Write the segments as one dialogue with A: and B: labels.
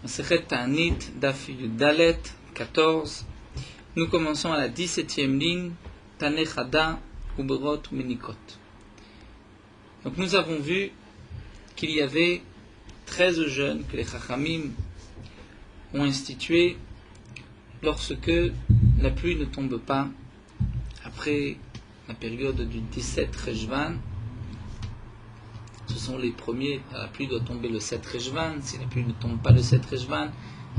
A: Masechet Ta'anit, Daf Yud Dalet, 14. Nous commençons à la 17e ligne, Taneh Chada, Uberot Menikot. Donc nous avons vu qu'il y avait 13 jeûnes que les Chachamim ont institués lorsque la pluie ne tombe pas après la période du 17 Rejvan. Ce sont les premiers, la pluie doit tomber le 7 Rejvan. Si la pluie ne tombe pas le 7 Rejvan,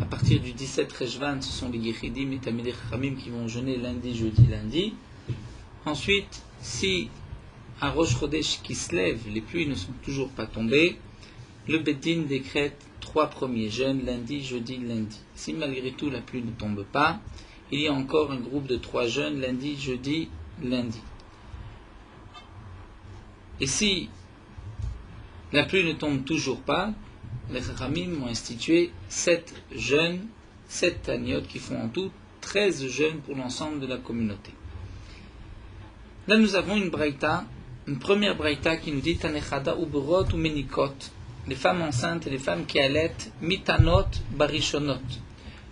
A: à partir du 17 Rejvan, ce sont les Yechidim et Talmidei Chachamim qui vont jeûner lundi, jeudi, lundi. Ensuite, si à Rosh Chodesh qui se lève, les pluies ne sont toujours pas tombées, le Beddin décrète 3 premiers jeûnes, lundi, jeudi, lundi. Si malgré tout la pluie ne tombe pas, il y a encore un groupe de 3 jeûnes, lundi, jeudi, lundi. Et si la pluie ne tombe toujours pas, les Chachamim ont institué 7 jeûnes, 7 taniot qui font en tout 13 jeûnes pour l'ensemble de la communauté. Là nous avons une braïta, une première braïta qui nous dit Taneh Chada Uberot ou Menikot. Les femmes enceintes et les femmes qui allaitent, mitanot barishonot,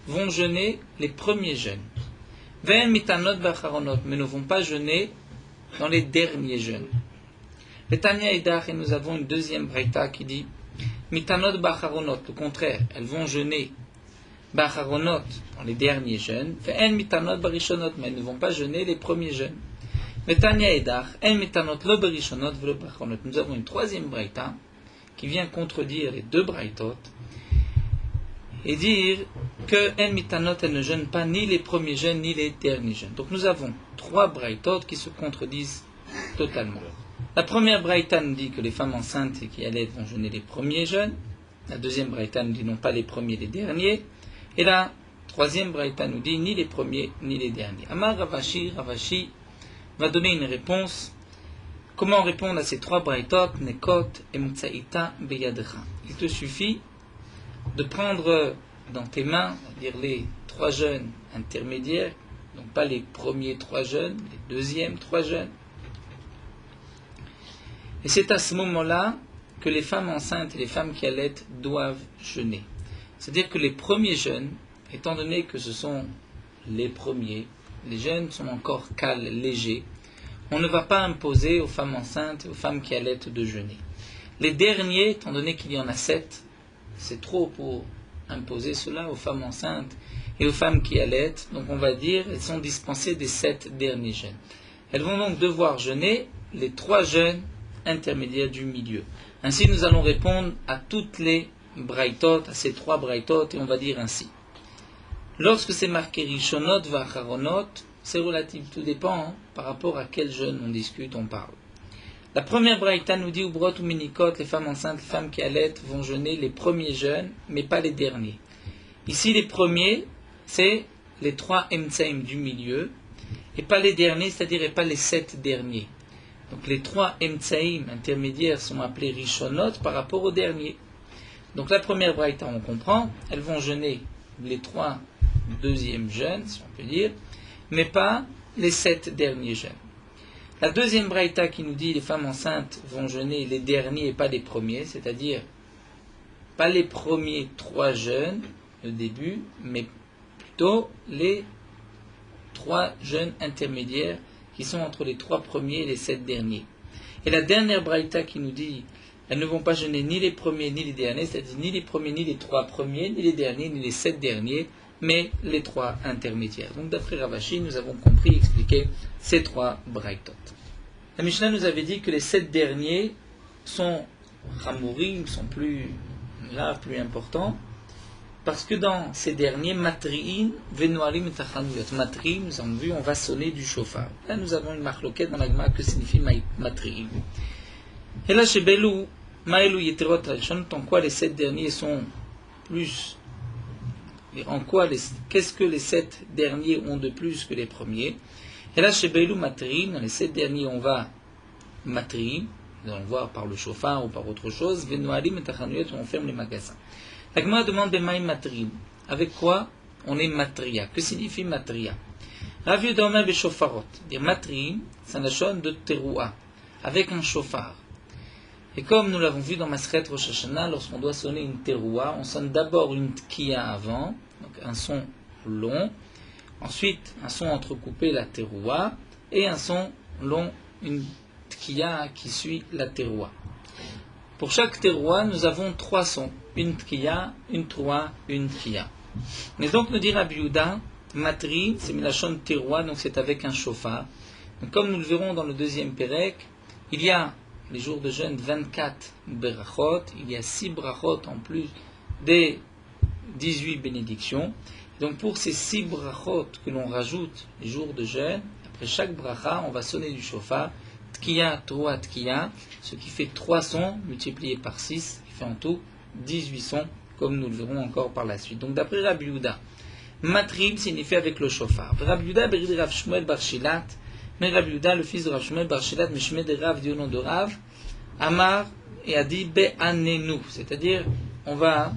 A: vont jeûner les premiers jeûnes. Ven mitanot bacharonot, mais ne vont pas jeûner dans les derniers jeûnes. Et Tanya Idach, et nous avons une deuxième braïta qui dit mitanot bacharonot, le contraire, elles vont jeûner bacharonot dans les derniers jeûnes. Ven mitanot barishonot, mais elles ne vont pas jeûner les premiers jeûnes. Et Tanya Idach, en mitanot lo barishonot velo bacharonot. Nous avons une troisième braïta qui vient contredire les deux braïtot et dire que En Mitanot, elle ne jeûne pas ni les premiers jeûnes ni les derniers jeûnes. Donc nous avons 3 braïtot qui se contredisent totalement. La première braïta nous dit que les femmes enceintes et qui allaitent vont jeûner les premiers jeûnes. La deuxième braïta nous dit non pas les premiers, les derniers. Et la troisième braïta nous dit ni les premiers ni les derniers. Amar Ravashi va donner une réponse. Comment répondre à ces 3 braïtot? Nekot emtsaïta beyadcha. Il te suffit de prendre dans tes mains, c'est-à-dire les 3 jeûnes intermédiaires, donc pas les premiers 3 jeûnes, les deuxièmes 3 jeûnes. Et c'est à ce moment-là que les femmes enceintes et les femmes qui allaitent doivent jeûner. C'est-à-dire que les premiers jeûnes, étant donné que ce sont les premiers, les jeûnes sont encore cales, légers, on ne va pas imposer aux femmes enceintes et aux femmes qui allaitent de jeûner. Les derniers, étant donné qu'il y en a 7, c'est trop pour imposer cela aux femmes enceintes et aux femmes qui allaitent. Donc on va dire, elles sont dispensées des 7 derniers jeûnes. Elles vont donc devoir jeûner les 3 jeûnes intermédiaires du milieu. Ainsi nous allons répondre à toutes les braïtot, à ces 3 braïtot, et on va dire ainsi. Lorsque c'est marqué Rishonot v'Acharonot, c'est relatif, tout dépend par rapport à quel jeûne on discute, on parle. La première braïta nous dit Uberot ou Menikot, les femmes enceintes, les femmes qui allaitent vont jeûner les premiers jeûnes, mais pas les derniers. Ici, les premiers, c'est les 3 emtsaïm du milieu, et pas les derniers, c'est-à-dire et pas les 7 derniers. Donc les 3 emtsaïm intermédiaires sont appelés Rishonot par rapport aux derniers. Donc la première braïta, on comprend, elles vont jeûner les 3 deuxièmes jeûnes, si on peut dire, mais pas les 7 derniers jeûnes. La deuxième braïta qui nous dit les femmes enceintes vont jeûner les derniers et pas les premiers, c'est-à-dire pas les premiers 3 jeûnes, le début, mais plutôt les 3 jeûnes intermédiaires qui sont entre les 3 premiers et les 7 derniers. Et la dernière braïta qui nous dit elles ne vont pas jeûner ni les premiers ni les derniers, c'est-à-dire ni les premiers ni les 3 premiers, ni les derniers ni les 7 derniers, mais les 3 intermédiaires. Donc d'après Ravashi, nous avons compris, expliqué ces 3 braïtot. La Mishnah nous avait dit que les 7 derniers sont Hamourim, sont plus graves, plus importants, parce que dans ces derniers, Matri'in, Venoarim et Tachanuyot. Matri'in, nous avons vu, on va sonner du chauffard. Là, nous avons une marloquette dans la Gemara que signifie Matri'in. Et là, chez Belou, Maëlou Yeterot Rachon, en quoi les 7 derniers sont plus. En quoi, qu'est-ce que les 7 derniers ont de plus que les premiers? Et là, chez Beilou Matrim, dans les 7 derniers, on va Matrim, nous allons voir par le chauffard ou par autre chose, Venoalim et Tachanuyot, on ferme les magasins. La Gemara demande Bemaï Matrim, avec quoi on est Matria? Que signifie Matria? Rav Yehuda Beshofarot, dire Matrim, c'est un lachon de Teroua, avec un chauffard. Et comme nous l'avons vu dans Maseret Rosh Hashanah, lorsqu'on doit sonner une teroua, on sonne d'abord une tkiya avant, donc un son long, ensuite un son entrecoupé, la teroua, et un son long, une tkiya qui suit la teroua. Pour chaque teroua, nous avons 3 sons, une tkiya, une teroua, une tkiya. Et donc nous dit Rabbi Yehuda, matri, c'est milachon teroua, donc c'est avec un shofar. Donc, comme nous le verrons dans le deuxième pérek, il y a les jours de jeûne 24 berachot, il y a 6 brachot en plus des 18 bénédictions. Donc pour ces 6 brachot que l'on rajoute les jours de jeûne, après chaque bracha, on va sonner du shofar, tkiya, teroua, tkiya, ce qui fait 3 sons multipliés par 6, qui fait en tout 18 sons, comme nous le verrons encore par la suite. Donc d'après Rabbi Yehuda, matrib signifie avec le shofar. Rabbi Yehuda, Berid Rav Shmuel Bar Shilat, mais Rabbi Yehuda, le fils de Rav Shmuel Bar Shilat, Meshmed de Rav, dit au nom de Rav, Amar, et a dit Be'anenu, c'est-à-dire, on va,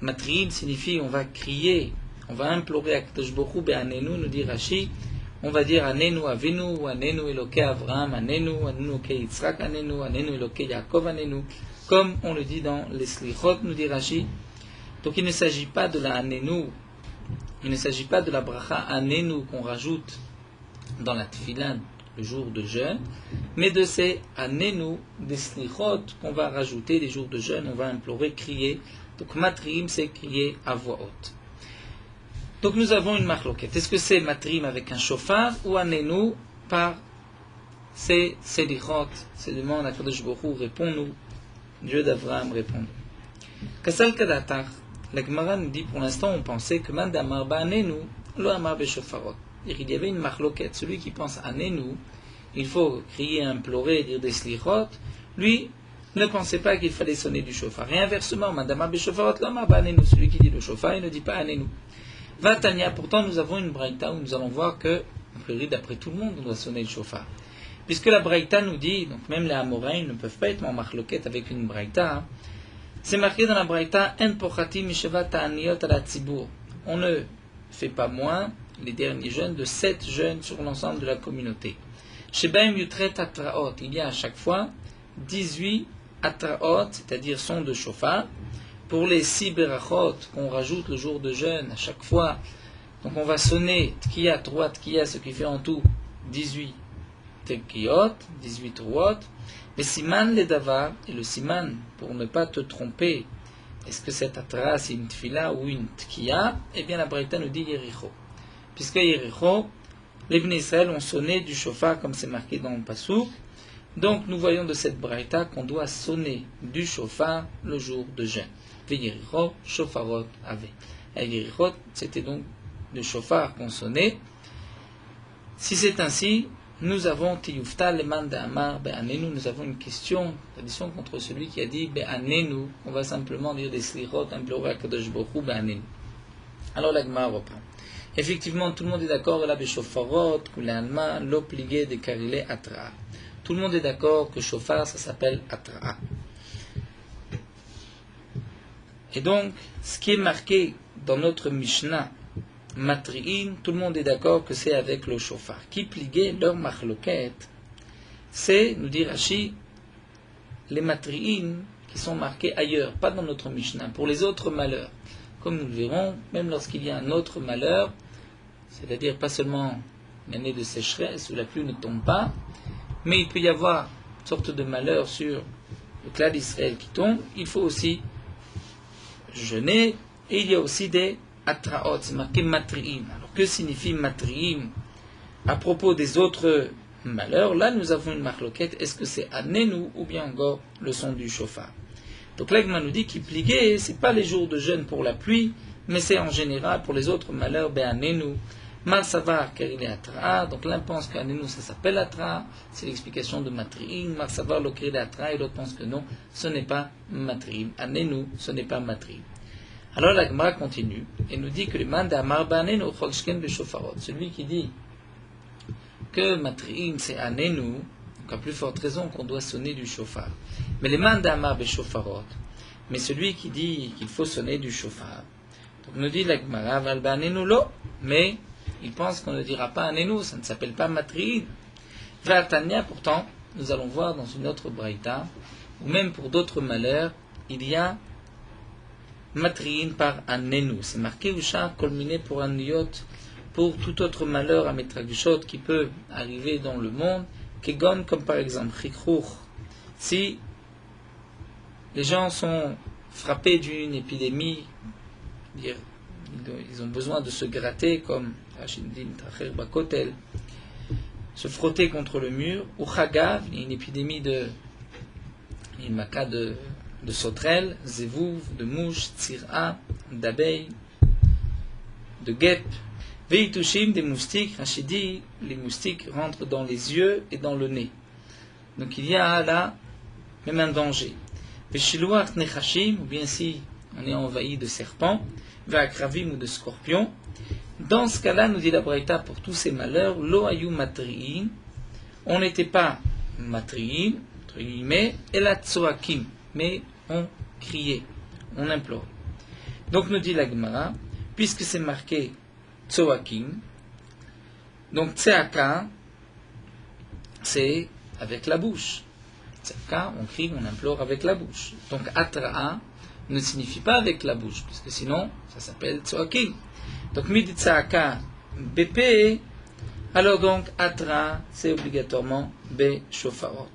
A: matrib signifie, on va crier, on va implorer à Kadosh Baruch Hu, Be'anenu, nous dit Rashi, on va dire Anenu Avinu, Anenu Eloke Avraham, Anenu, Anenu Eloke Yitzhak, Anenu, Anenu Eloke Yaakov, Anenu, comme on le dit dans les Slichot, nous dit Rashi. Donc il ne s'agit pas de la Anenu, il ne s'agit pas de la bracha Anenu qu'on rajoute dans la tefila le jour de jeûne, mais de ces Anenu, des Slichot qu'on va rajouter les jours de jeûne, on va implorer, crier. Donc Matrim, c'est crier à voix haute. Donc nous avons une marloquette. Est-ce que c'est Matrim avec un shofar ou Anenu par ces Selichot, ces demandes à Kadosh Baruch Hu, réponds-nous. Dieu d'Abraham répond. Kasal Kadatar, la Gemara nous dit pour l'instant on pensait que Man d'Amar Ba'anenu, lo Amar Beshofarot. Il y avait une marloquette. Celui qui pense Anenu, il faut crier, implorer, dire des Slichot, lui ne pensait pas qu'il fallait sonner du shofar. Et inversement, Man d'Amar Beshofarot, lo Amar Ba'anenu, celui qui dit le shofar, il ne dit pas Anenu. Vatania, pourtant nous avons une braïta où nous allons voir que, a priori d'après tout le monde, on doit sonner le shofar. Puisque la braïta nous dit, donc même les Amoraïs ne peuvent pas être en marloquette avec une braïta, c'est marqué dans la braïta, En pochati misheva ta'aniyot ala tzibur. On ne fait pas moins les derniers jeûnes de 7 jeûnes sur l'ensemble de la communauté. Shebaim yutret atraot, il y a à chaque fois 18 atraot, c'est-à-dire sons de shofar. Pour les 6 berachot qu'on rajoute le jour de jeûne à chaque fois, donc on va sonner tkiya, teroua, tkiya, ce qui fait en tout 18 tekiyot, 18 terouot. Mais siman le davar, et le siman, pour ne pas te tromper, est-ce que cette atra c'est une tfila ou une tkiya? Eh bien la braïta nous dit Yericho. Puisque Yericho, les Bnei Israël ont sonné du shofar comme c'est marqué dans le pasuk. Donc nous voyons de cette braïta qu'on doit sonner du shofar le jour de jeûne. Yericho, shofarot ave. Et Yericho, c'était donc le shofar qu'on sonnait. Si c'est ainsi, nous avons Tiyufta leman d'Amar be'anenu, nous avons une tradition contre celui qui a dit be'anenu, on va simplement dire des slichot, implorer à Kadosh Baruch Hu be'anenu. Alors la Gemara reprend. Effectivement, tout le monde est d'accord, là, beshofarot, kule alma, l'obligé de karile atra. Tout le monde est d'accord que shofar, ça s'appelle atra. Et donc, ce qui est marqué dans notre Mishnah, Matri'in, tout le monde est d'accord que c'est avec le shofar. Qui pliguait leur marloquette, c'est, nous dit Rashi, les Matri'in qui sont marqués ailleurs, pas dans notre Mishnah, pour les autres malheurs. Comme nous le verrons, même lorsqu'il y a un autre malheur, c'est-à-dire pas seulement une année de sécheresse où la pluie ne tombe pas, mais il peut y avoir une sorte de malheur sur le clan d'Israël qui tombe, il faut aussi jeûner, et il y a aussi des atraot, c'est marqué matri'im. Alors que signifie matri'im à propos des autres malheurs? Là nous avons une marloquette, est-ce que c'est anenu ou bien encore le son du shofar? Donc l'Agma nous dit qu'il pliguait, c'est pas les jours de jeûne pour la pluie, mais c'est en général pour les autres malheurs, anenu. Mal savar car il est atra, donc l'un pense qu'anenu ça s'appelle atra, c'est l'explication de matri'im. Mal savar le car il est atra, et l'autre pense que non, ce n'est pas matri'im. Anenu, ce n'est pas matri'im. Alors la Gemara continue et nous dit que le man d'Amar Ba'anenu Cholshken Beshofarot, celui qui dit que Matri'im c'est Anenu, donc à plus forte raison qu'on doit sonner du shofar. Mais le man d'Amar Beshofarot, mais celui qui dit qu'il faut sonner du shofar, donc nous dit la Gemara Val Ba'anenu lo, mais il pense qu'on ne dira pas Anenu, ça ne s'appelle pas Matri'im. Vatania pourtant, nous allons voir dans une autre braïta, ou même pour d'autres malheurs, il y a matriin par anenu. C'est marqué Usha culminé pour aniyot, pour tout autre malheur à metragushot qui peut arriver dans le monde, kegon comme par exemple chikrouch. Si les gens sont frappés d'une épidémie, ils ont besoin de se gratter comme Hashindin Tacher Bakotel, se frotter contre le mur, ou Chagav, une épidémie une maca de sauterelles, zevouv, de mouches, tsira, d'abeilles, de guêpes, veitushim, des moustiques, Rachidi, les moustiques rentrent dans les yeux et dans le nez. Donc il y a là même un danger. Veshiluach nechashim, ou bien si on est envahi de serpents, ve'akravim ou de scorpions. Dans ce cas-là, nous dit la Braïta, pour tous ces malheurs, lo ayu matri'in, on n'était pas matri'in, entre guillemets, et la tsoakim, mais on criait, on implorait. Donc nous dit la Gemara, puisque c'est marqué tsoakim, donc tseaka, c'est avec la bouche. Tseaka, on crie, on implore avec la bouche. Donc atra'a ne signifie pas avec la bouche, puisque sinon, ça s'appelle tsoakim. Donc midi tseaka BP, alors donc atra, c'est obligatoirement be shofarot.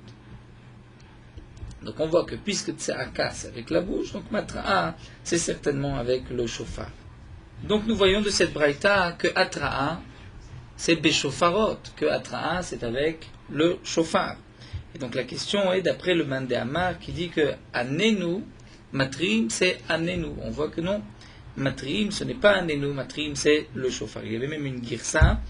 A: Donc on voit que puisque tseaka c'est avec la bouche, donc matra'a c'est certainement avec le shofar. Donc nous voyons de cette braïta que atra'a c'est be shofarot, que atra'a c'est avec le shofar. Et donc la question est d'après le Mandé Amar qui dit que anenu, matrim c'est anenu. On voit que non, matrim ce n'est pas anenu, matrim c'est le shofar. Il y avait même une girsa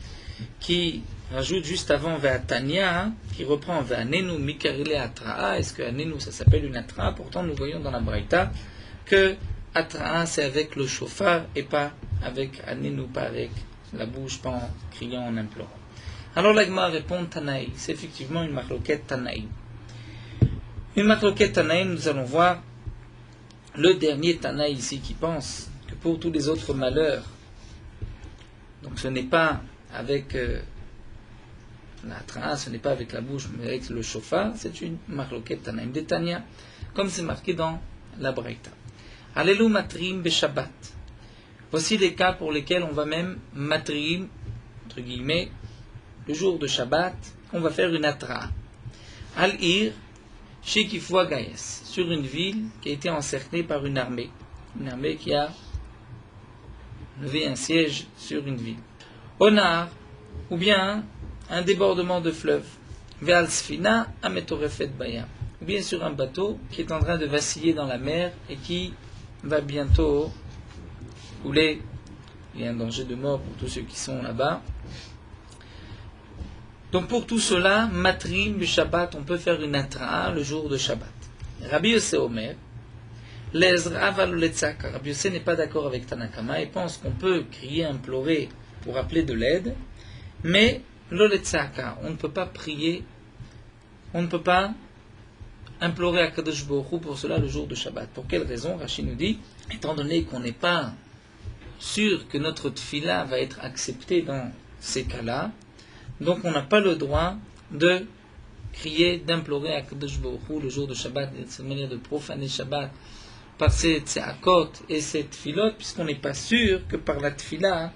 A: qui rajoute juste avant Ve'atania, qui reprend Ve'anenu mikarile atra'a. Est-ce que anenu ça s'appelle une atra'a? Pourtant nous voyons dans la braïta que atra'a c'est avec le shofar et pas avec anenu, pas avec la bouche, pas en criant, en implorant. Alors l'Agma répond Tanaï, c'est effectivement une machloket Tanaï. Une machloket Tanaï, nous allons voir le dernier Tanaï ici qui pense que pour tous les autres malheurs, donc ce n'est pas avec la tra'a, ce n'est pas avec la bouche, mais avec le shofar, c'est une machloket Tanaï de Tanya, comme c'est marqué dans la Braïta. Alelu matrim beshabbat. Voici les cas pour lesquels on va même matrim, entre guillemets, le jour de Shabbat, on va faire une atra'a. Al-Ir, Shekifwa Gayes, sur une ville qui a été encerclée par une armée qui a levé un siège sur une ville. Onar, ou bien un débordement de fleuve. Ve'al Sfina, Ametorefet Bayam, ou bien sur un bateau qui est en train de vaciller dans la mer et qui va bientôt couler. Il y a un danger de mort pour tous ceux qui sont là-bas. Donc pour tout cela, matrim du Shabbat, on peut faire une atra'a le jour de Shabbat. Rabbi Yossé Omer, l'Ezra valoletzaka. Rabbi Yossé n'est pas d'accord avec Tanakama et pense qu'on peut crier, implorer pour appeler de l'aide, mais l'oletzaka, on ne peut pas prier, on ne peut pas implorer à Kadosh Baruch Hu pour cela le jour de Shabbat. Pour quelle raison? Rashi nous dit, étant donné qu'on n'est pas sûr que notre tfila va être acceptée dans ces cas-là, donc on n'a pas le droit de crier, d'implorer à Kadosh Baruch Hu le jour de Shabbat, de cette manière de profaner Shabbat par ces tseakot et ces tfilot, puisqu'on n'est pas sûr que par la tfila,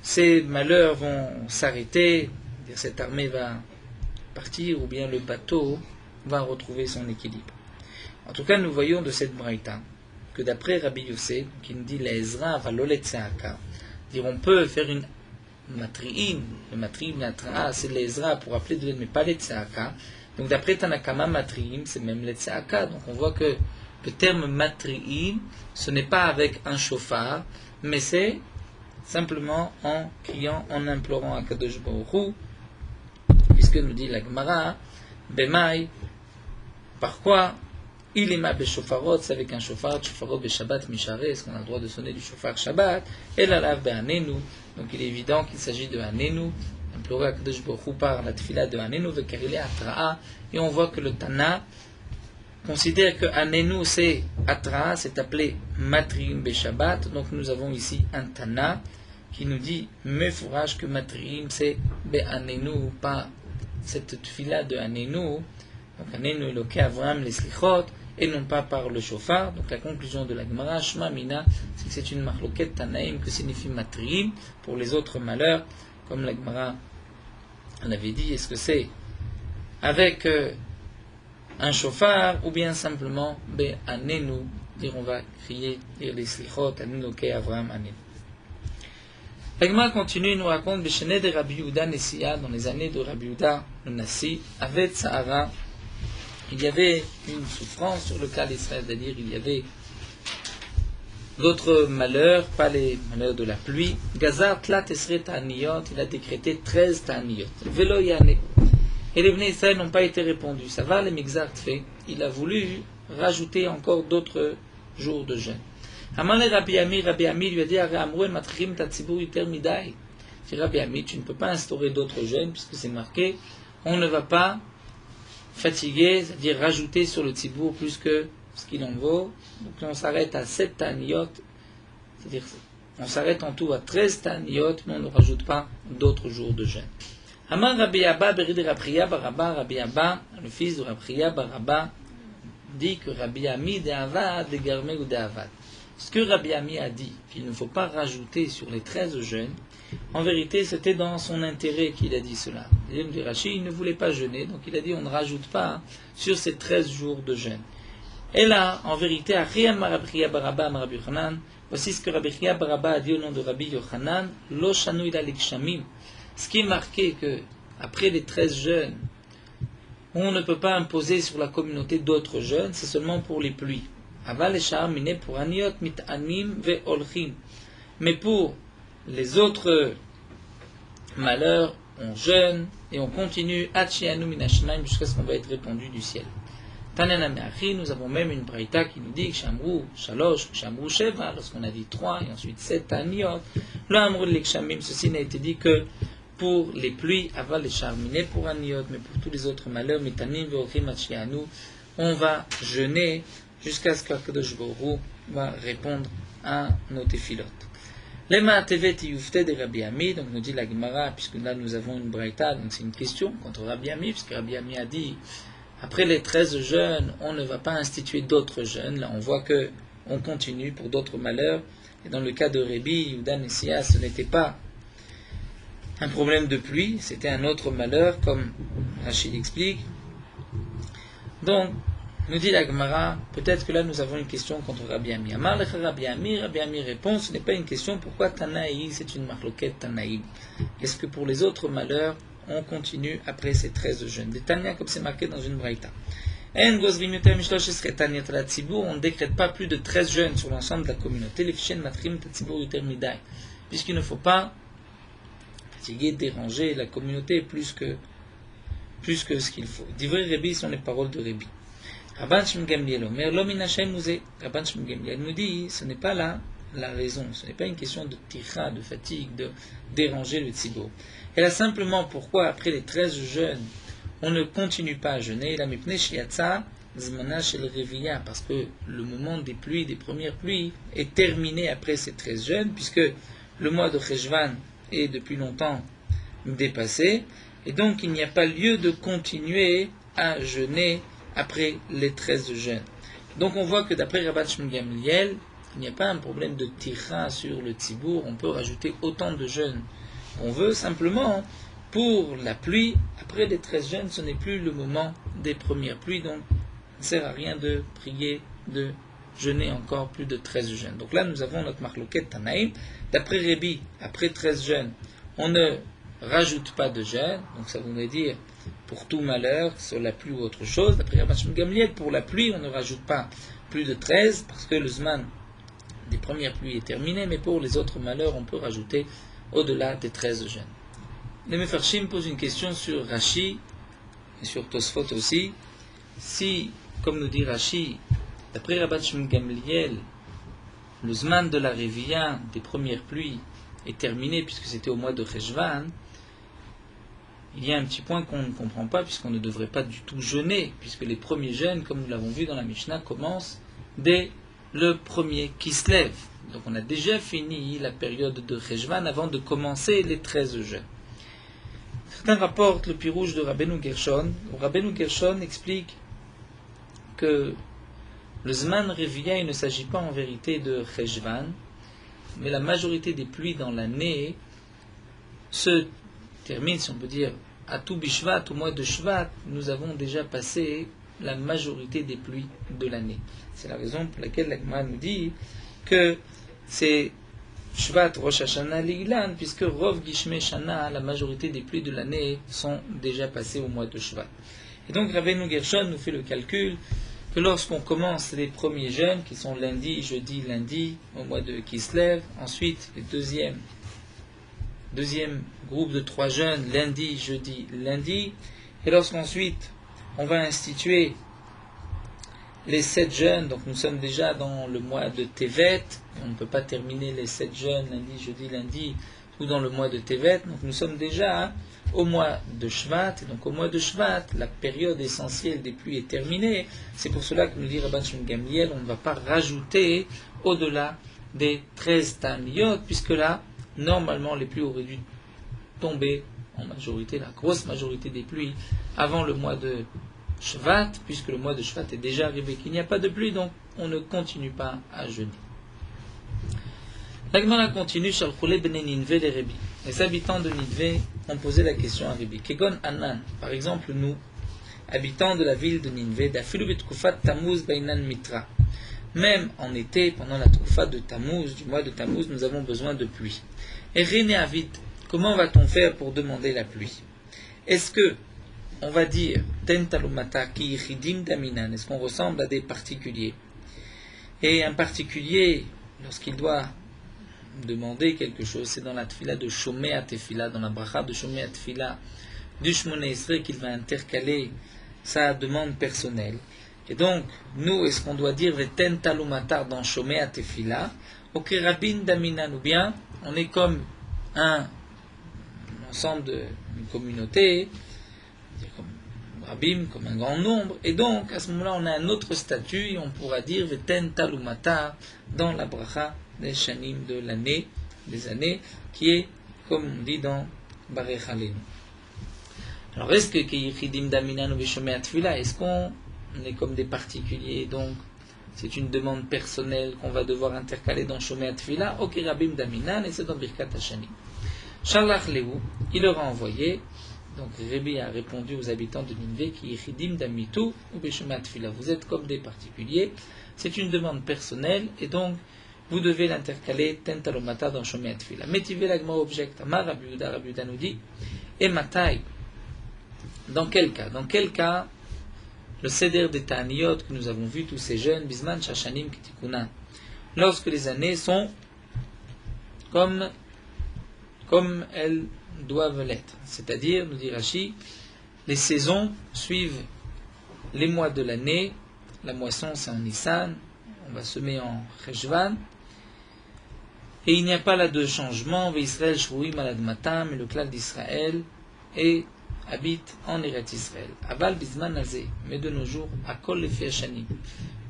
A: ces malheurs vont s'arrêter, cette armée va partir, ou bien le bateau va retrouver son équilibre. En tout cas, nous voyons de cette braïta que d'après Rabbi Yossé, qui nous dit l'Ezra va l'oletseaka, dire on peut faire une matri'in, le matri'in, la c'est l'Ezra pour appeler de l'aide, mais pas l'etseaka. Donc d'après Tanakama, matri'in, c'est même l'etseaka. Donc on voit que le terme matri'in, ce n'est pas avec un shofar, mais c'est simplement en criant, en implorant à Kadosh Baruch Hu, puisque nous dit la Gemara, Bemaï, par quoi il est ma beshofarot, c'est avec un shofar, shofarot beshabbat mishare, est-ce qu'on a le droit de sonner du shofar Shabbat, et la lave be'anenu, donc il est évident qu'il s'agit de anenu, implorer à Kadosh Baruch Hu par la tefila de anenu, vekarile atra'a, et on voit que le Tana considère que anenu c'est atra'a, c'est appelé matrim beshabbat, donc nous avons ici un Tana qui nous dit Mefourage que Matrim c'est Be'anenu, pas cette tfila de Anenu, donc Anenu Eloke Avraham les Slichot, et non pas par le chauffard. Donc la conclusion de la Gemara, Shma Mina, c'est que c'est une marloquette Tanaïm que signifie Matrim pour les autres malheurs, comme la Gemara l'avait dit, est-ce que c'est avec un chauffard ou bien simplement Be'anenu, dire on va crier, dire les Slichot, Anenu Eloke Avraham Anenu. La Gemara continue, nous raconte Beshene de Rabbi Yehuda Nessia, dans les années de Rabbi Yehuda le Nassi, avec Sahara, il y avait une souffrance sur le cas d'Israël, c'est-à-dire il y avait d'autres malheurs, pas les malheurs de la pluie. Gazar Tlat Esre Ta'aniyot, il a décrété 13 Ta'aniyot. Velo Yane. Et les Bnei Israël n'ont pas été répondus. Ça va, les Mixart fait. Il a voulu rajouter encore d'autres jours de jeûne. Amale Rabbi Ami lui a dit Amrouen Matrim Tatsibur Yuter Midai. Rabbi Ami, tu ne peux pas instaurer d'autres jeûnes, puisque c'est marqué, on ne va pas fatiguer, c'est-à-dire rajouter sur le tzibour plus que ce qu'il en vaut. Donc on s'arrête à 7 taniyot, c'est-à-dire on s'arrête en tout à 13 taniyot, mais on ne rajoute pas d'autres jours de jeûne. Amar Rabbi Abba Berid Rabbi Baraba, Rabbi Abba, le fils de Rabbi Baraba, dit que Rabbi Ami de Avad, de Garmé ou de Avad. Ce que Rabbi Ami a dit, qu'il ne faut pas rajouter sur les 13 jeûnes, en vérité, c'était dans son intérêt qu'il a dit cela. Le Rashi, il ne voulait pas jeûner, donc il a dit on ne rajoute pas sur ces 13 jours de jeûne. Et là, en vérité, voici ce que Rabbi Chia Baraba a dit au nom de Rabbi Yochanan, Lo shanu ila likshamim. Ce qui est marqué que après les 13 jeûnes, on ne peut pas imposer sur la communauté d'autres jeûnes, c'est seulement pour les pluies. Aval eshar mine pour aniot mitanim ve olchim. Mais pour les autres malheurs, on jeûne et on continue Hachianu minashnaim jusqu'à ce qu'on va être répandu du ciel. Tanana me'achi, nous avons même une braïta qui nous dit que Shamru Shalosh, Shamru Sheva, lorsqu'on a dit 3 et ensuite 7 Taniot, le Amru Lekshamim, ceci n'a été dit que pour les pluies, aval les charminé pour Aniot, mais pour tous les autres malheurs, Mitanim ve'ochim Hachianu, on va jeûner jusqu'à ce qu'Akadosh Baruch Hu va répondre à nos téphilotes. Lema tevet yufte de Rabbi Ami, donc nous dit la Gemara, puisque là nous avons une braïta, donc c'est une question contre Rabbi Ami, puisque Rabbi Ami a dit, après les 13 jeûnes, on ne va pas instituer d'autres jeûnes. Là on voit que on continue pour d'autres malheurs, et dans le cas de Rabbi Yehuda Nessia, ce n'était pas un problème de pluie, c'était un autre malheur, comme Rachid explique. Donc, nous dit la Gemara, peut-être que là nous avons une question contre Rabbi Ami. Amar lecha Rabbi Ami répond, ce n'est pas une question, pourquoi Tanaï, c'est une marloquette Tanaï. Est-ce que pour les autres malheurs, on continue après ces 13 jeûnes? Des Tania, comme c'est marqué dans une braïta. On ne décrète pas plus de 13 jeûnes sur l'ensemble de la communauté, puisqu'il ne faut pas fatiguer, déranger la communauté plus que ce qu'il faut. D'ivrer Rébi sont les paroles de Rébi. Rabban Shimon Gamliel Omer, l'homme inachem nous est. Rabban Shimon Gamliel nous dit, ce n'est pas là la raison, ce n'est pas une question de tira, de fatigue, de déranger le tzibour. Elle a simplement pourquoi après les 13 jeûnes, on ne continue pas à jeûner, la mipne shiatsa zmana shel reviya, parce que le moment des pluies, des premières pluies, est terminé après ces 13 jeûnes, puisque le mois de Cheshvan est depuis longtemps dépassé, et donc il n'y a pas lieu de continuer à jeûner après les 13 jeûnes. Donc on voit que d'après Rabban Shimon Gamliel, il n'y a pas un problème de tira sur le tzibour, on peut rajouter autant de jeûnes qu'on veut, simplement pour la pluie, après les 13 jeûnes, ce n'est plus le moment des premières pluies, donc ça ne sert à rien de prier, de jeûner encore plus de 13 jeûnes. Donc là nous avons notre marloquette Tanaïm, d'après Rébi, après 13 jeûnes, on ne rajoute pas de jeûne, donc ça voudrait dire pour tout malheur, sur la pluie ou autre chose. D'après Rabban Shimon Gamliel, pour la pluie, on ne rajoute pas plus de 13, parce que le zman des premières pluies est terminé, mais pour les autres malheurs, on peut rajouter au-delà des 13 jeûnes. Les Mefarshim posent une question sur Rashi, et sur Tosfot aussi. Si, comme nous dit Rashi, d'après Rabban Shimon Gamliel, le zman de la Révia, des premières pluies, est terminé, puisque c'était au mois de Cheshvan, il y a un petit point qu'on ne comprend pas, puisqu'on ne devrait pas du tout jeûner, puisque les premiers jeûnes, comme nous l'avons vu dans la Mishnah, commencent dès le premier qui se lève. Donc on a déjà fini la période de Cheshvan avant de commencer les 13 jeûnes. Certains rapportent le pirouge de Rabbeinu Gershon. Rabbeinu Gershon explique que le Zman Revia, il ne s'agit pas en vérité de Cheshvan, mais la majorité des pluies dans l'année se termine, si on peut dire, à tout Bishvat, au mois de Shvat, nous avons déjà passé la majorité des pluies de l'année. C'est la raison pour laquelle l'Agma nous dit que c'est Shvat, Rosh Hashanah, Lilan, puisque Rov Gishme Shana, la majorité des pluies de l'année sont déjà passées au mois de Shvat. Et donc Rabbeinu Gershon nous fait le calcul que lorsqu'on commence les premiers jeûnes, qui sont lundi, jeudi, lundi, au mois de Kislev, ensuite le deuxième groupe de 3 jeûnes, lundi, jeudi, lundi, et lorsqu'ensuite on va instituer les 7 jeûnes, donc nous sommes déjà dans le mois de Tevet, on ne peut pas terminer les 7 jeûnes, lundi, jeudi, lundi, ou dans le mois de Tevet, donc nous sommes déjà au mois de Shvat, et donc au mois de Shvat, la période essentielle des pluies est terminée. C'est pour cela que nous dit Rabban Shimon Gamliel, on ne va pas rajouter au-delà des 13 Taniyot, puisque là, normalement, les pluies auraient dû tomber en majorité, la grosse majorité des pluies, avant le mois de Shvat, puisque le mois de Shvat est déjà arrivé, qu'il n'y a pas de pluie, donc on ne continue pas à jeûner. La Gemara continue, Shalchoulé bene Ninve les Rebi. Les habitants de Ninve ont posé la question à Rebi. Kegon Anan, par exemple nous, habitants de la ville de Ninve, d'Afilu betkufat Tammuz bainan mitra. Même en été, pendant la Troufat de Tammuz, du mois de Tammuz, nous avons besoin de pluie. Et René Avid, comment va-t-on faire pour demander la pluie? Est-ce que on va dire Tentalumata ki chidim daminan? Est-ce qu'on ressemble à des particuliers? Et un particulier, lorsqu'il doit demander quelque chose, c'est dans la tefila de Shomea Tefila, dans la bracha de Shomea Tefila du Shmoneh Esrei qu'il va intercaler sa demande personnelle. Et donc, nous, est-ce qu'on doit dire Veten Talumatar dans Shomea Tefila, ou Kerabin Daminan, ou bien on est comme un ensemble d'une communauté, comme Rabim, comme un grand nombre, et donc à ce moment-là on a un autre statut et on pourra dire Veten Talumatar dans la bracha des shanim de l'année, des années, qui est, comme on dit dans Barech Aleinu. Alors, est-ce que Yichidim Daminan ou Bishomea Tfila, est-ce qu'on est comme des particuliers, donc c'est une demande personnelle qu'on va devoir intercaler dans Shomea Tfila, Ok Rabim Daminan, et c'est dans Birkat Hashanim. Shalach Lehu, il leur a envoyé, donc Rébi a répondu aux habitants de Ninvé, qui Yichidim Damitu ou Bishomea Tfila, vous êtes comme des particuliers, c'est une demande personnelle, et donc vous devez l'intercaler tentalomata dans Shomea Tfila. Métivé l'agma objecte, Amar Rabbi Yehuda nous dit, et Matai, dans quel cas? Dans quel cas le Seder des Ta'aniyot que nous avons vu tous ces jeunes, Bisman Shashanim Kitikuna, lorsque les années sont comme elles doivent l'être. C'est-à-dire, nous dit Rashi, les saisons suivent les mois de l'année, la moisson c'est en Nissan, on va semer en Cheshvan, et il n'y a pas là de changement. Israël shrouim aladmatam, et le clan d'Israël habite en Eretz Israël. Aval bizman azé, mais de nos jours, akol lefi hashanim,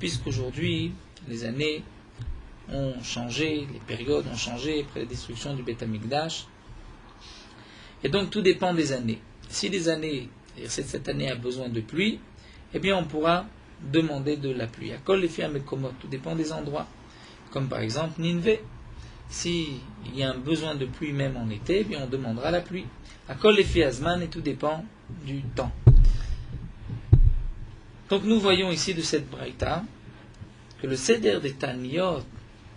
A: puisqu'aujourd'hui les années ont changé, les périodes ont changé après la destruction du Beth Amikdash, et donc tout dépend des années. Si les années, cette année a besoin de pluie, eh bien on pourra demander de la pluie. Akol lefi hamekomot, tout dépend des endroits, comme par exemple Ninvé. S'il y a un besoin de pluie même en été, eh bien on demandera la pluie. Akol lefi azman, et tout dépend du temps. Donc nous voyons ici de cette braïta que le Seder des Taniyot,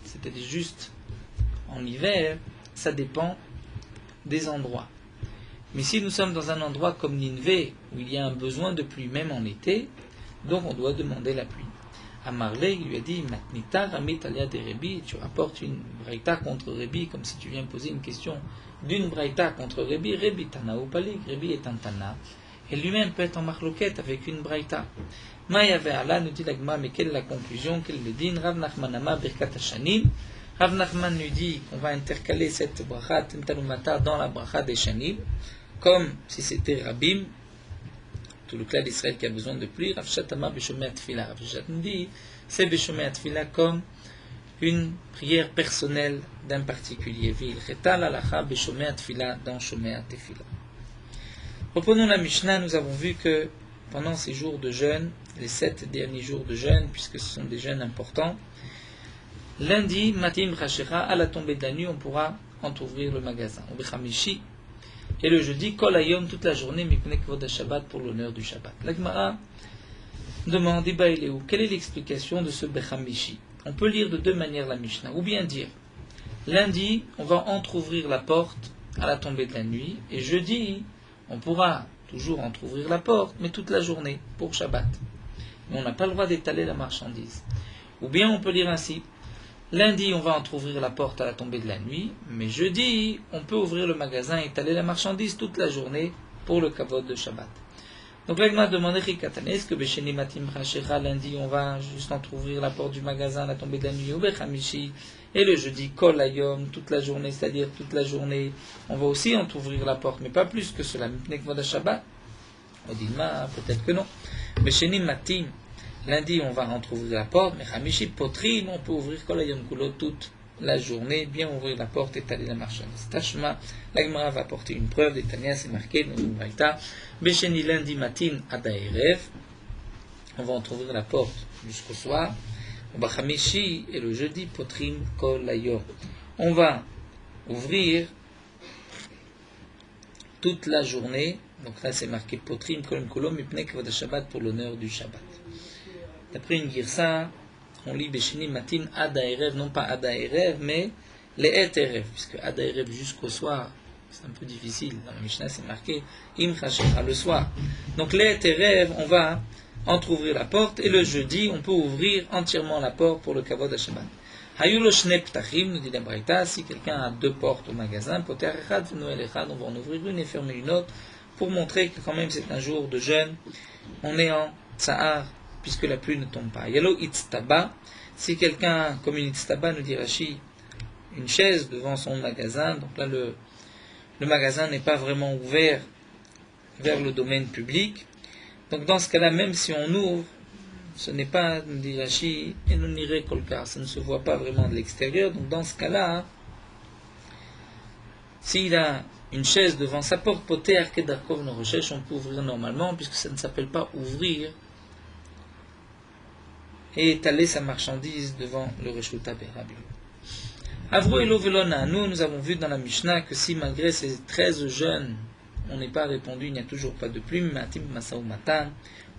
A: c'est-à-dire juste en hiver, ça dépend des endroits. Mais si nous sommes dans un endroit comme Ninvé, où il y a un besoin de pluie même en été, donc on doit demander la pluie. Amarle, il lui a dit, Matnita ramit alia de Rebi, tu rapportes une braïta contre Rebi, comme si tu viens poser une question d'une braïta contre Rebi. Rebi Tana ou Palik, Rebi est un Tana, et lui-même peut être en marloquette avec une braïta. Maïave Allah, nous dit l'Agma, mais quelle est la conclusion, quel est le din? Rav Nachman Ama Birkat Hashanim. Rav Nachman nous dit qu'on va intercaler cette bracha Tentalumata dans la bracha des Shanim, comme si c'était Rabim, tout le clan d'Israël qui a besoin de pluie. Rav Shatama Beshomea Tfila. Rav Shat nous dit, c'est Beshomea Tfila comme une prière personnelle d'un particulier. Dans Shomea Tefila. Reprenons la Mishnah, nous avons vu que pendant ces jours de jeûne, les 7 derniers jours de jeûne, puisque ce sont des jeûnes importants, lundi, matim chashira, à la tombée de la nuit, on pourra entrouvrir le magasin. Et le jeudi, kol hayom, toute la journée, mipnei kvod Shabbat, pour l'honneur du Shabbat. La Gemara demande, quelle est l'explication de ce bechamishi? On peut lire de deux manières la Mishnah, ou bien dire, lundi, on va entrouvrir la porte à la tombée de la nuit, et jeudi, on pourra toujours entrouvrir la porte, mais toute la journée, pour Shabbat. Mais on n'a pas le droit d'étaler la marchandise. Ou bien on peut lire ainsi, lundi, on va entrouvrir la porte à la tombée de la nuit, mais jeudi, on peut ouvrir le magasin et étaler la marchandise toute la journée pour le kavod de Shabbat. Donc là, il m'a demandé, est-ce que Besheni Matim Rachera, lundi, on va juste entrouvrir la porte du magasin à la tombée de la nuit, ou Bechamishi, et le jeudi, Kol Hayom, toute la journée, c'est-à-dire toute la journée, on va aussi entrouvrir la porte, mais pas plus que cela. Mipnei Kvod Shabbat, on dit, peut-être que non. Besheni Matim, lundi, on va entrouvrir la porte, mais Hamishi Potrim, on peut ouvrir Kol Hayom Kulo toute la journée, bien ouvrir la porte et étaler la marchandise. Tashma, la Gemara va apporter une preuve, des Tania, c'est marqué dans une Braïta. Besheni lundi matin adaerev, on va entrouvrir la porte jusqu'au soir. Bachamishi et le jeudi potrim kol hayom, on va ouvrir toute la journée. Donc là c'est marqué potrim kol kolom mipnei kvod Shabbat, pour l'honneur du Shabbat. D'après une girsa, on lit Besheni matin adaerev, non pas adaerev, mais les eterev, puisque adaerev jusqu'au soir, c'est un peu difficile. Dans la Mishnah, c'est marqué Im Chashera, le soir. Donc, les Terev, on va entrouvrir la porte, et le jeudi, on peut ouvrir entièrement la porte pour le kavod Shabbat. Hayulo Shne Ptachim, nous dit la Braïta, si quelqu'un a 2 portes au magasin, Poter Echad, Noël Echad, on va en ouvrir une et fermer une autre, pour montrer que quand même c'est un jour de jeûne. On est en Tsahar, puisque la pluie ne tombe pas. Yalo Itztaba, si quelqu'un, comme une Itztaba, nous dit Rashi, une chaise devant son magasin, donc là le magasin n'est pas vraiment ouvert vers le domaine public. Donc dans ce cas-là, même si on ouvre, ce n'est pas, nous dit Rashi, et nous n'irait kolkar, ça ne se voit pas vraiment de l'extérieur. Donc dans ce cas-là, s'il a une chaise devant sa porte, poter kedarkov no recherche, on peut ouvrir normalement, puisque ça ne s'appelle pas ouvrir et étaler sa marchandise devant le Reshuta Berabim. Avro Elo Velona, nous avons vu dans la Mishnah que si malgré ces 13 jeûnes, on n'est pas répondu, il n'y a toujours pas de plume, Matim Masaou Matan,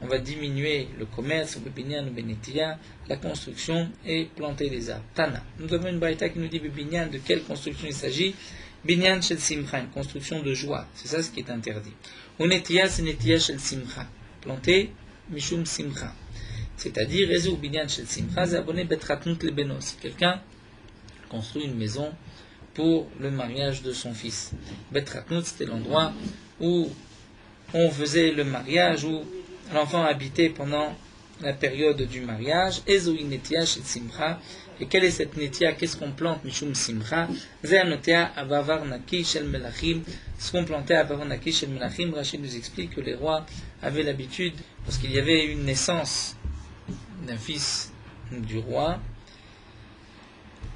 A: on va diminuer le commerce, le Binyan, le Benetia, la construction et planter les arbres. Tana. Nous avons une Braïta qui nous dit Binyan, de quelle construction il s'agit? Binyan Shel Simcha, une construction de joie, c'est ça ce qui est interdit. Unetia, c'est Netia Shel Simcha, planter Mishum Simcha. C'est-à-dire, Rezu Binyan Shel Simcha, Zabone Betratnut le Benos. Si quelqu'un construit une maison pour le mariage de son fils. Betratnut, c'était l'endroit où on faisait le mariage, où l'enfant habitait pendant la période du mariage. Ezoi Netia Shel Simcha. Et quelle est cette Netia? Qu'est-ce qu'on plante? Mishum Simcha. Zeanotea Avavar Naki Shel Melachim. Ce qu'on plantait à Avavar Naki Shel Melachim, Rachid nous explique que les rois avaient l'habitude, lorsqu'il y avait une naissance d'un fils du roi,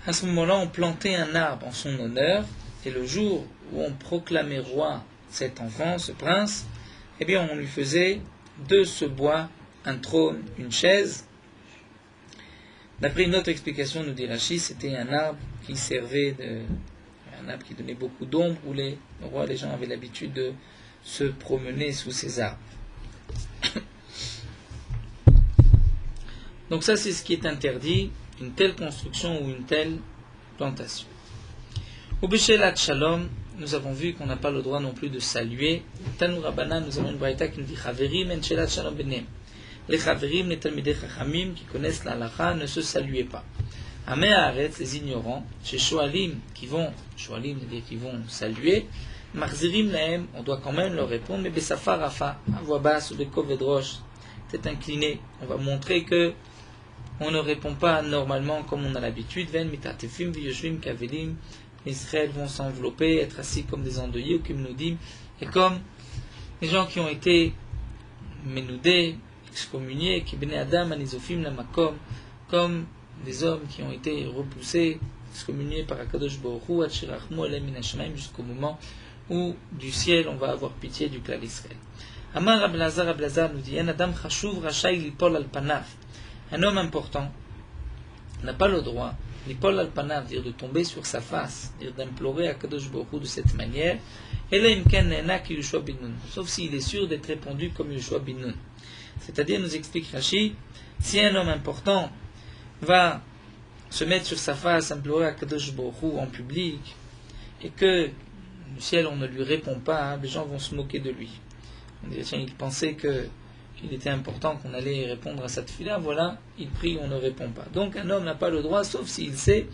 A: à ce moment-là, on plantait un arbre en son honneur, et le jour où on proclamait roi cet enfant, ce prince, eh bien, on lui faisait de ce bois un trône, une chaise. D'après une autre explication, nous dit Rashi, c'était un arbre qui servait un arbre qui donnait beaucoup d'ombre, où les rois, les gens avaient l'habitude de se promener sous ces arbres. Donc ça, c'est ce qui est interdit, une telle construction ou une telle plantation. Au Bishelat Shalom, nous avons vu qu'on n'a pas le droit non plus de saluer. Tanu Rabbana, nous avons une braïta qui nous dit Chaverim en Shelat Shalom benem. Les Chaverim, les Talmidei Chachamim qui connaissent la halakha, ne se saluaient pas. Amé Haaretz, les ignorants, chez Shoalim, Shoalim, c'est-à-dire qui vont saluer, Marzirim Lahem, on doit quand même leur répondre, mais Besafar Rafa, à voix basse ou Bekovedrosh, tête inclinée, on va montrer que on ne répond pas normalement comme on a l'habitude. Ven mitatefim v'yoshvim kavelim. Les Israël vont s'envelopper, être assis comme des endeuillés, ou kimnodim, et comme les gens qui ont été menoudés, excommuniés, qui bnei adam anizofim lamakom, comme des hommes qui ont été repoussés, excommuniés par Akadosh Baruch Hu, Atshirachmu Alem Min Hashamayim, jusqu'au moment où du ciel on va avoir pitié du clan d'Israël. Amar Rab Elazar nous dit, Un Adam Chashuv Rachai Lipol al Panav. Un homme important n'a pas le droit, Lipol al Panav, dire de tomber sur sa face, dire d'implorer Akadosh Baruch Hu de cette manière, sauf s'il est sûr d'être répondu comme Yoshua bin Nun. C'est-à-dire, nous explique Rashi, si un homme important va se mettre sur sa face, implorer à Kadosh Baruch Hu en public, et que du ciel on ne lui répond pas, les gens vont se moquer de lui. On dit, tiens, il pensait qu'il était important qu'on allait répondre à cette fille-là, voilà, il prie, on ne répond pas. Donc un homme n'a pas le droit, sauf s'il sait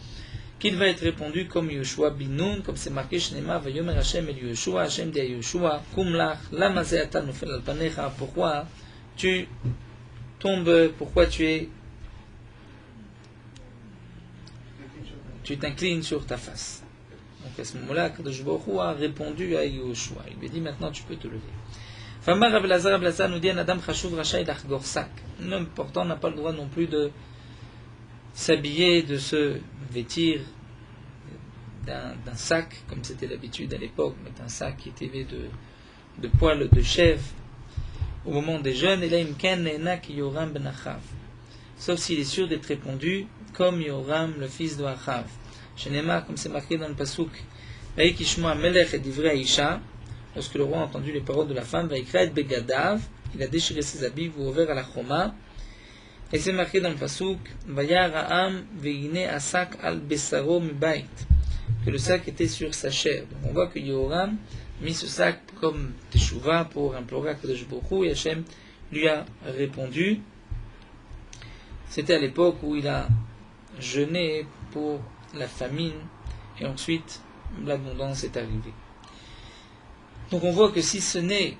A: qu'il va être répondu comme Yoshua bin Nun, comme c'est marqué Shnema, Vayomer Hashem el Yoshua, Hashem dit à Yoshua, Kumlach, lama ze'ata nofel al panecha, pourquoi tu tombes, pourquoi tu t'inclines sur ta face. Donc à ce moment-là, Kadosh Baruch Hu a répondu à Yoshua. Il lui a dit maintenant tu peux te lever. Famar Rab Elazar nous dit un Adam Chashuv Rachai d'Achgor Sak. Un homme important n'a pas le droit non plus de s'habiller, de se vêtir d'un sac, comme c'était l'habitude à l'époque, mais d'un sac qui était fait de poils de chèvre au moment des jeûnes, et là Imken Nenak Yoram ben Achav. Sauf s'il est sûr d'être répondu comme Yoram, le fils de Achav. Shenema, comme c'est marqué dans le Pasuk, Vaikishmoa Melech et Divrei Aisha, lorsque le roi a entendu les paroles de la femme, Vaikra et Begadav, il a déchiré ses habits, vous ouvert à la Choma, et c'est marqué dans le Pasuk, Vayara'am Veine Asak al Besaro Mibait, que le sac était sur sa chair. Donc on voit que Yoram mis ce sac comme Teshuvah pour implorer à Kadosh Baruch Hu, et Hashem lui a répondu. C'était à l'époque où il a jeûné pour la famine, et ensuite l'abondance est arrivée. Donc on voit que si ce n'est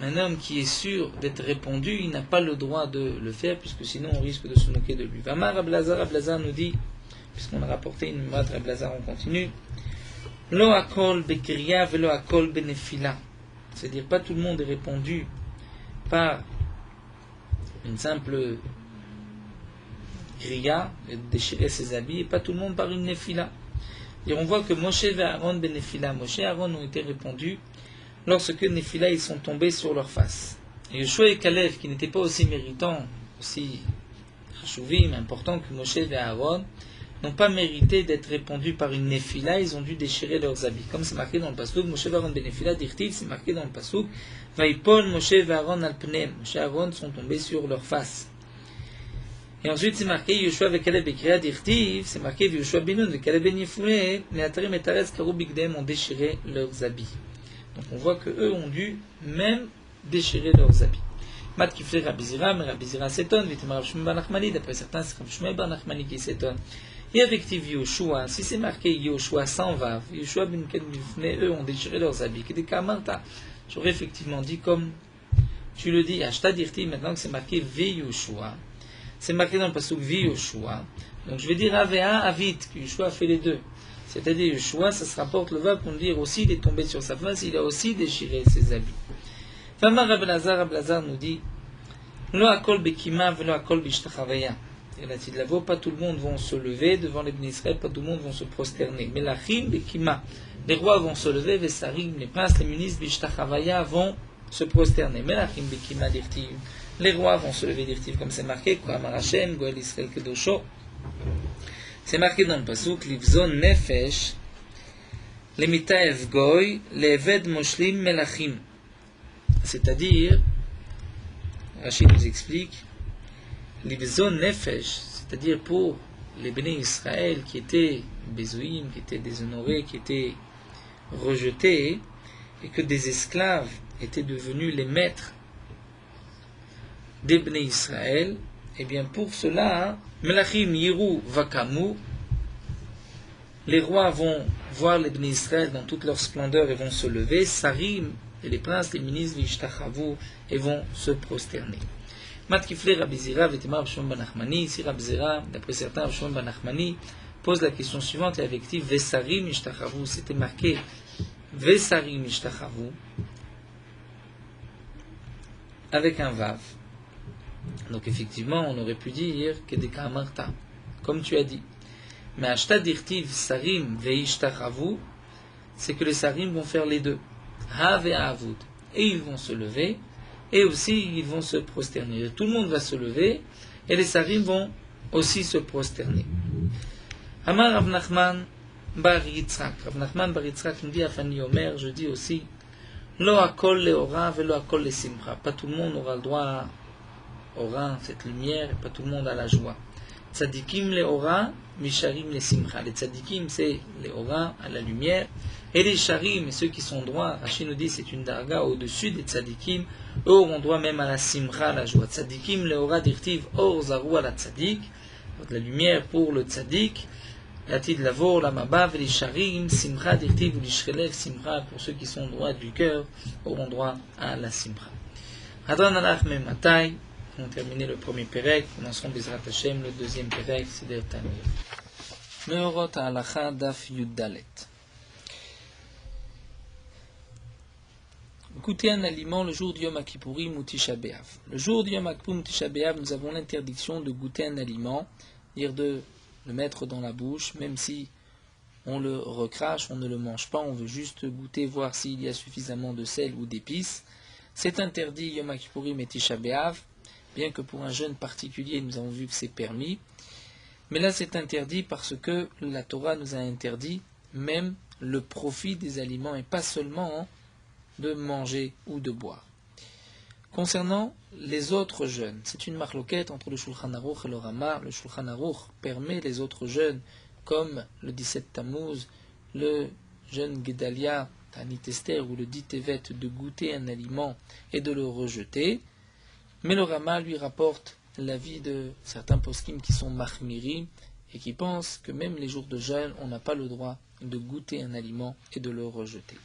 A: un homme qui est sûr d'être répondu, il n'a pas le droit de le faire, puisque sinon on risque de se moquer de lui. Vamar Rab Elazar nous dit, puisqu'on a rapporté une mémoire de Rab Elazar, on continue, Lo akol bekriya velo akol benefila. C'est-à-dire pas tout le monde est répondu par une simple kriya, déchirer ses habits, et pas tout le monde par une nefila. Et on voit que Moshe et Aaron benefila, Moshe et Aaron ont été répondus lorsque Nefila ils sont tombés sur leur face. Et Yoshua et Kalev, qui n'étaient pas aussi méritants, aussi chashuvim, importants que Moshe et Aaron, n'ont pas mérité d'être répondus par une Nefila, ils ont dû déchirer leurs habits. Comme c'est marqué dans le Pasuk, Moshe et Aaron benefila, dirtiv, c'est marqué dans le Pasuk, Vaipol Moshe et Aaron alpnem, Moshe et Aaron sont tombés sur leur face. Et ensuite c'est marqué Yoshua et Kalev bekriya dirtiv, c'est marqué Yoshua binun, et Kalev ben Yefouné, les Atarim et Taretz Karou Bigdem ont déchiré leurs habits. Donc on voit qu'eux ont dû même déchirer leurs habits. Mat Kifle Rabizira, mais Rabizira s'étonne, Vitemar Rav Shmuel ben Nachmani, d'après certains c'est Rav Shmuel ben Nachmani qui s'étonne. Et effectivement Yoshua, si c'est marqué Yoshua sans vav, Yoshua ben Kefne, eux ont déchiré leurs habits, que des Kamarta, j'aurais effectivement dit comme tu le dis, Ashta Dirti, maintenant que c'est marqué Ve Yoshua, c'est marqué dans le pasuk Ve Yoshua, donc je vais dire Avea Avit, que Yoshua fait les deux. C'est-à-dire, Yoshua, ça se rapporte le verbe pour nous dire aussi, il est tombé sur sa face, il a aussi déchiré ses habits. Famar Rab Elazar nous dit, Lo akol bekima velo akol bishtachavaya. Et là, il lavo, pas tout le monde vont se lever devant les Bnei Israël, pas tout le monde vont se prosterner. Mais Melachim bekima, les rois vont se lever, Vesarim, les princes, les ministres, bishtachavaya vont se prosterner. Melachim bekima dirtiv, les rois vont se lever dirtiv, comme c'est marqué, Kohamar Hashem, Goel Israël Kedosho. C'est marqué dans le pasuk, Livzon nefesh, lemitaev goy, leved moshlim melachim. C'est-à-dire, Rachid nous explique, Livzon nefesh, c'est-à-dire pour les bénis Israël qui étaient bézouïm, qui étaient déshonorés, qui étaient rejetés, et que des esclaves étaient devenus les maîtres des bénis Israël, et bien pour cela, Melachim Yiru Vakamu, les rois vont voir les Bnei Israël dans toute leur splendeur et vont se lever, Sarim et les princes, les ministres, Vishtachavu, et vont se prosterner. Mat Kifle Rabizira, Vetemar Rav Shmuel ben Nachmani, ici Rabzira, d'après certains, Rav Shmuel ben Nachmani, pose la question suivante, et avec dit Vesarim Vishtachavu, c'était marqué Vesarim Vishtachavu, avec un Vav. Donc effectivement, on aurait pu dire que des Kamarta, comme tu as dit. Mais Ashta dirtiv sarim veishtachavu, c'est que les sarim vont faire les deux. Ha ve'avud. Et ils vont se lever, et aussi ils vont se prosterner. Tout le monde va se lever, et les sarim vont aussi se prosterner. Amar Rav Nachman bar Yitzhak. Rav Nachman bar Yitzhak me dit, Afani Omer, je dis aussi, Lo akol leora velo akol le simcha. Pas tout le monde aura le droit au rein, cette lumière, et pas tout le monde a la joie. Tzadikim leora, misharim le simcha. Les tzadikim, c'est les ora, à la lumière, et les sharim, ceux qui sont droits, Rachid nous dit, c'est une darga au-dessus des tzadikim, eux auront droit même à la simcha, à la joie. Tzadikim leora dirtiv or zaru à la tzadik, la lumière pour le tzadik, la tid lavor, la mabav, les sharim, simcha dirtiv ou l'ishrelev, simcha, pour ceux qui sont droits du cœur, auront droit à la simcha. Hadran alach mematai. On a terminé le premier Perek, commençons Bezrat Hashem, le deuxième Perek, c'est der Tanya. Meorot ha'alacha daf yuddalet. Goûter un aliment le jour du Yom Kippourim ou Tisha B'Av. Le jour du Yom Kippourim ou Tisha B'Av, nous avons l'interdiction de goûter un aliment, dire de le mettre dans la bouche, même si on le recrache, on ne le mange pas, on veut juste goûter, voir s'il y a suffisamment de sel ou d'épices. C'est interdit Yom Kippourim et Tisha B'Av. Bien que pour un jeûne particulier, nous avons vu que c'est permis. Mais là, c'est interdit parce que la Torah nous a interdit même le profit des aliments et pas seulement de manger ou de boire. Concernant les autres jeûnes, c'est une marloquette entre le Shulchan Aruch et le Rama. Le Shulchan Aruch permet les autres jeûnes comme le 17 Tammuz, le jeûne Gedalia, Tanit Esther ou le 10 Tevet de goûter un aliment et de le rejeter. Mais le Rama lui rapporte l'avis de certains poskim qui sont mahmirim et qui pensent que même les jours de jeûne, on n'a pas le droit de goûter un aliment et de le rejeter.